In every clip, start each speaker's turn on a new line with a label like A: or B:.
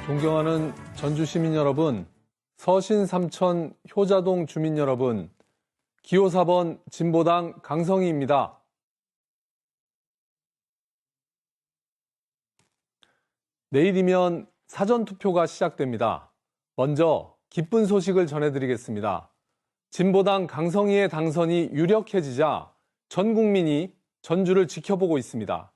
A: 존경하는 전주 시민 여러분, 서신 삼천 효자동 주민 여러분, 기호 4번 진보당 강성희입니다. 내일이면 사전투표가 시작됩니다. 먼저 기쁜 소식을 전해드리겠습니다. 진보당 강성희의 당선이 유력해지자 전 국민이 전주를 지켜보고 있습니다.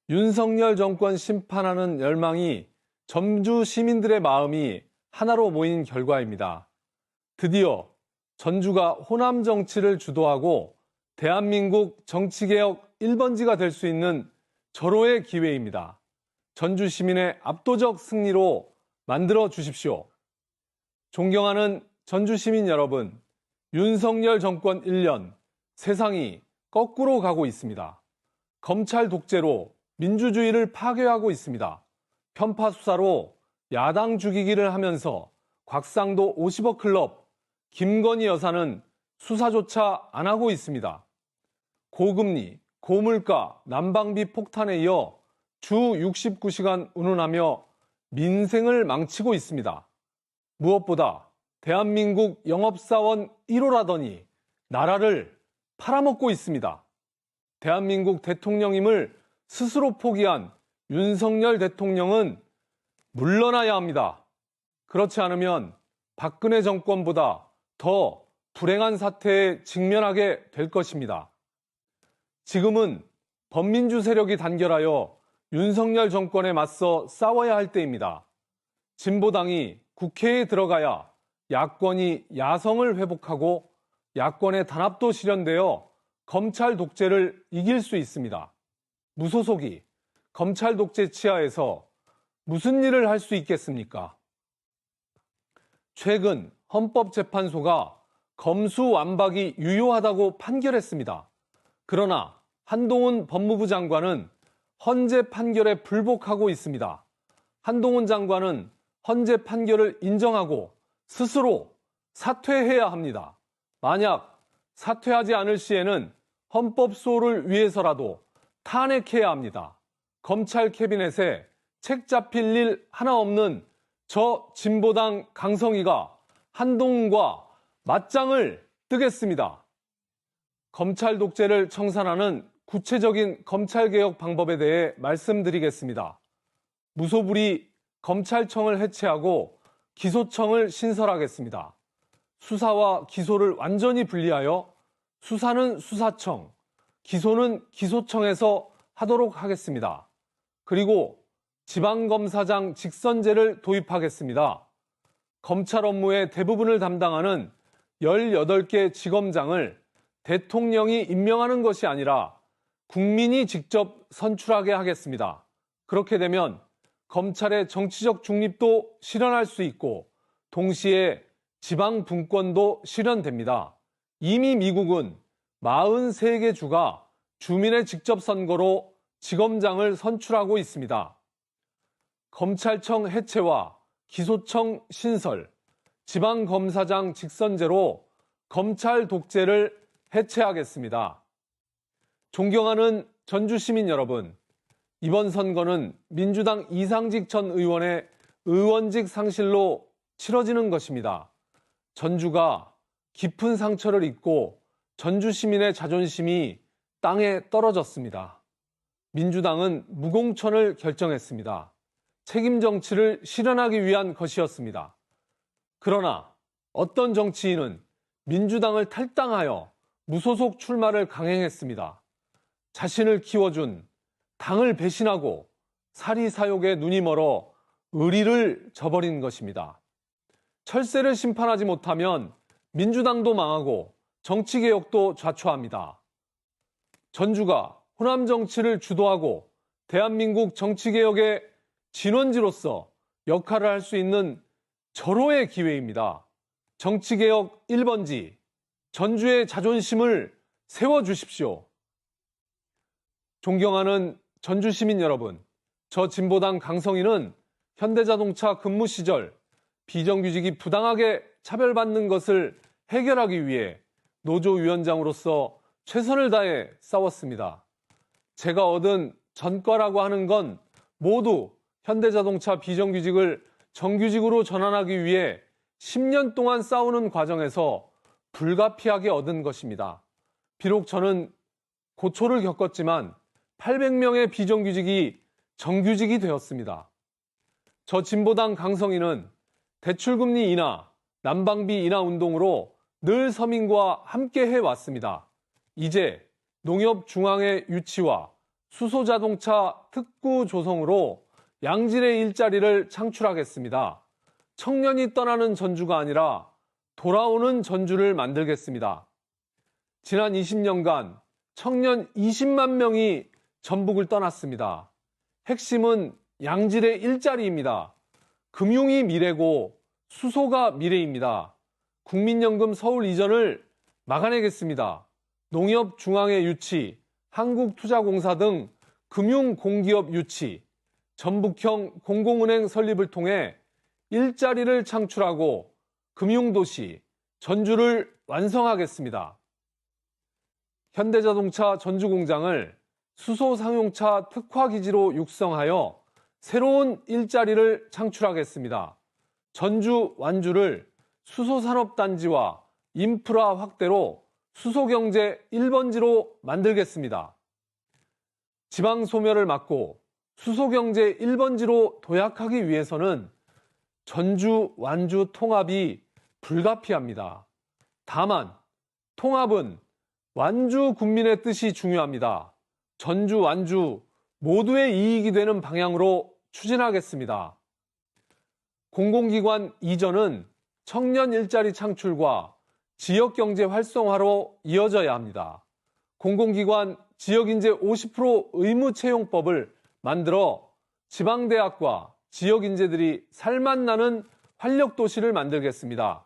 A: 윤석열 정권 심판하는 열망이 전주 시민들의 마음이 하나로 모인 결과입니다. 드디어 전주가 호남 정치를 주도하고 대한민국 정치개혁 1번지가 될 수 있는 절호의 기회입니다. 전주 시민의 압도적 승리로 만들어 주십시오. 존경하는 전주 시민 여러분, 윤석열 정권 1년, 세상이 거꾸로 가고 있습니다. 검찰 독재로 민주주의를 파괴하고 있습니다. 편파 수사로 야당 죽이기를 하면서 곽상도 50억 클럽, 김건희 여사는 수사조차 안 하고 있습니다. 고금리, 고물가, 난방비 폭탄에 이어 주 69시간 운운하며 민생을 망치고 있습니다. 무엇보다 대한민국 영업사원 1호라더니 나라를 팔아먹고 있습니다. 대한민국 대통령임을 스스로 포기한 윤석열 대통령은 물러나야 합니다. 그렇지 않으면 박근혜 정권보다 더 불행한 사태에 직면하게 될 것입니다. 지금은 범민주 세력이 단결하여 윤석열 정권에 맞서 싸워야 할 때입니다. 진보당이 국회에 들어가야 야권이 야성을 회복하고 야권의 단합도 실현되어 검찰 독재를 이길 수 있습니다. 무소속이 검찰 독재 치하에서 무슨 일을 할 수 있겠습니까? 최근 헌법재판소가 검수완박이 유효하다고 판결했습니다. 그러나 한동훈 법무부 장관은 헌재 판결에 불복하고 있습니다. 한동훈 장관은 헌재 판결을 인정하고 스스로 사퇴해야 합니다. 만약 사퇴하지 않을 시에는 헌법소를 위해서라도 탄핵해야 합니다. 검찰 캐비넷에 책 잡힐 일 하나 없는 저 진보당 강성희가 한동훈과 맞짱을 뜨겠습니다. 검찰 독재를 청산하는 구체적인 검찰개혁 방법에 대해 말씀드리겠습니다. 무소불위 검찰청을 해체하고 기소청을 신설하겠습니다. 수사와 기소를 완전히 분리하여 수사는 수사청, 기소는 기소청에서 하도록 하겠습니다. 그리고 지방검사장 직선제를 도입하겠습니다. 검찰 업무의 대부분을 담당하는 18개 지검장을 대통령이 임명하는 것이 아니라 국민이 직접 선출하게 하겠습니다. 그렇게 되면 검찰의 정치적 중립도 실현할 수 있고 동시에 지방 분권도 실현됩니다. 이미 미국은 43개 주가 주민의 직접 선거로 지검장을 선출하고 있습니다. 검찰청 해체와 기소청 신설, 지방검사장 직선제로 검찰 독재를 해체하겠습니다. 존경하는 전주 시민 여러분, 이번 선거는 민주당 이상직 전 의원의 의원직 상실로 치러지는 것입니다. 전주가 깊은 상처를 입고 전주 시민의 자존심이 땅에 떨어졌습니다. 민주당은 무공천을 결정했습니다. 책임 정치를 실현하기 위한 것이었습니다. 그러나 어떤 정치인은 민주당을 탈당하여 무소속 출마를 강행했습니다. 자신을 키워준 당을 배신하고 사리사욕에 눈이 멀어 의리를 저버린 것입니다. 철새를 심판하지 못하면 민주당도 망하고 정치개혁도 좌초합니다. 전주가 호남 정치를 주도하고 대한민국 정치개혁의 진원지로서 역할을 할 수 있는 절호의 기회입니다. 정치개혁 1번지, 전주의 자존심을 세워주십시오. 존경하는 전주 시민 여러분, 저 진보당 강성희는 현대자동차 근무 시절 비정규직이 부당하게 차별받는 것을 해결하기 위해 노조위원장으로서 최선을 다해 싸웠습니다. 제가 얻은 전과라고 하는 건 모두 현대자동차 비정규직을 정규직으로 전환하기 위해 10년 동안 싸우는 과정에서 불가피하게 얻은 것입니다. 비록 저는 고초를 겪었지만 800명의 비정규직이 정규직이 되었습니다. 저 진보당 강성희는 대출금리 인하, 난방비 인하 운동으로 늘 서민과 함께 해왔습니다. 이제 농협중앙회 유치와 수소자동차 특구 조성으로 양질의 일자리를 창출하겠습니다. 청년이 떠나는 전주가 아니라 돌아오는 전주를 만들겠습니다. 지난 20년간 청년 20만 명이 전북을 떠났습니다. 핵심은 양질의 일자리입니다. 금융이 미래고 수소가 미래입니다. 국민연금 서울 이전을 막아내겠습니다. 농협중앙회 유치, 한국투자공사 등 금융공기업 유치, 전북형 공공은행 설립을 통해 일자리를 창출하고 금융도시 전주를 완성하겠습니다. 현대자동차 전주공장을 수소상용차 특화기지로 육성하여 새로운 일자리를 창출하겠습니다. 전주 완주를 수소산업단지와 인프라 확대로 수소경제 1번지로 만들겠습니다. 지방소멸을 막고 수소경제 1번지로 도약하기 위해서는 전주 완주 통합이 불가피합니다. 다만 통합은 완주 국민의 뜻이 중요합니다. 전주 완주 모두의 이익이 되는 방향으로 추진하겠습니다. 공공기관 이전은 청년 일자리 창출과 지역경제 활성화로 이어져야 합니다. 공공기관 지역인재 50% 의무채용법을 만들어 지방대학과 지역인재들이 살맛나는 활력도시를 만들겠습니다.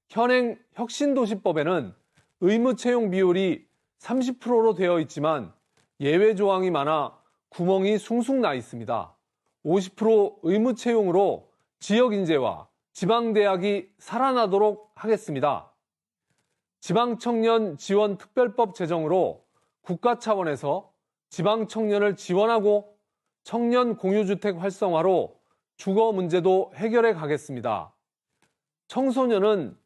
A: 현행 혁신도시법에는 의무채용 비율이 30%로 되어 있지만 예외 조항이 많아 구멍이 숭숭 나 있습니다. 50% 의무채용으로 지역인재와 지방대학이 살아나도록 하겠습니다. 지방청년 지원특별법 제정으로 국가 차원에서 지방청년을 지원하고 청년 공유주택 활성화로 주거 문제도 해결해 가겠습니다. 청소년은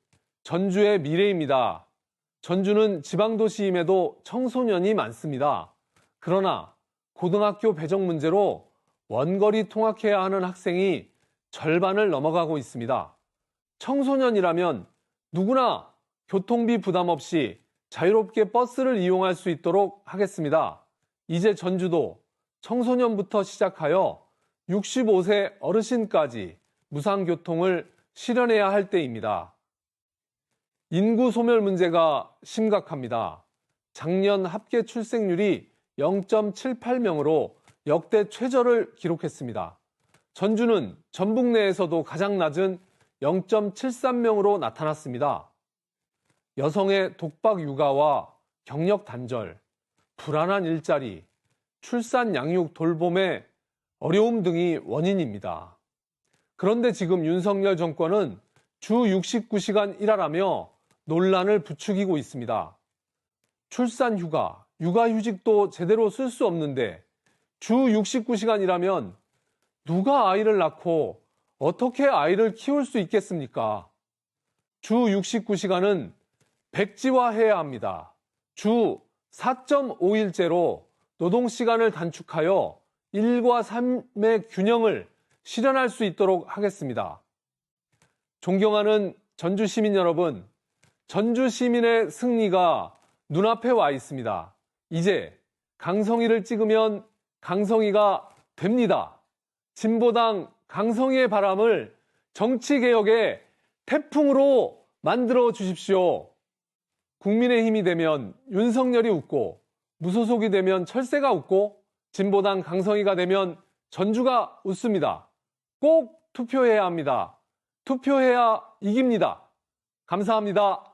A: 전주의 미래입니다. 전주는 지방도시임에도 청소년이 많습니다. 그러나 고등학교 배정 문제로 원거리 통학해야 하는 학생이 절반을 넘어가고 있습니다. 청소년이라면 누구나 교통비 부담 없이 자유롭게 버스를 이용할 수 있도록 하겠습니다. 이제 전주도 청소년부터 시작하여 65세 어르신까지 무상교통을 실현해야 할 때입니다. 인구 소멸 문제가 심각합니다. 작년 합계 출생률이 0.78명으로 역대 최저를 기록했습니다. 전주는 전북 내에서도 가장 낮은 0.73명으로 나타났습니다. 여성의 독박 육아와 경력 단절, 불안한 일자리, 출산 양육 돌봄의 어려움 등이 원인입니다. 그런데 지금 윤석열 정권은 주 69시간 일하라며 논란을 부추기고 있습니다. 출산 휴가, 육아휴직도 제대로 쓸 수 없는데 주 69시간 일하면 누가 아이를 낳고 어떻게 아이를 키울 수 있겠습니까? 주 69시간은 백지화해야 합니다. 주 4.5일제로 노동시간을 단축하여 일과 삶의 균형을 실현할 수 있도록 하겠습니다. 존경하는 전주 시민 여러분, 전주 시민의 승리가 눈앞에 와 있습니다. 이제 강성희를 찍으면 강성희가 됩니다. 진보당 강성희의 바람을 정치개혁의 태풍으로 만들어 주십시오. 국민의힘이 되면 윤석열이 웃고, 무소속이 되면 철새가 웃고, 진보당 강성희가 되면 전주가 웃습니다. 꼭 투표해야 합니다. 투표해야 이깁니다. 감사합니다.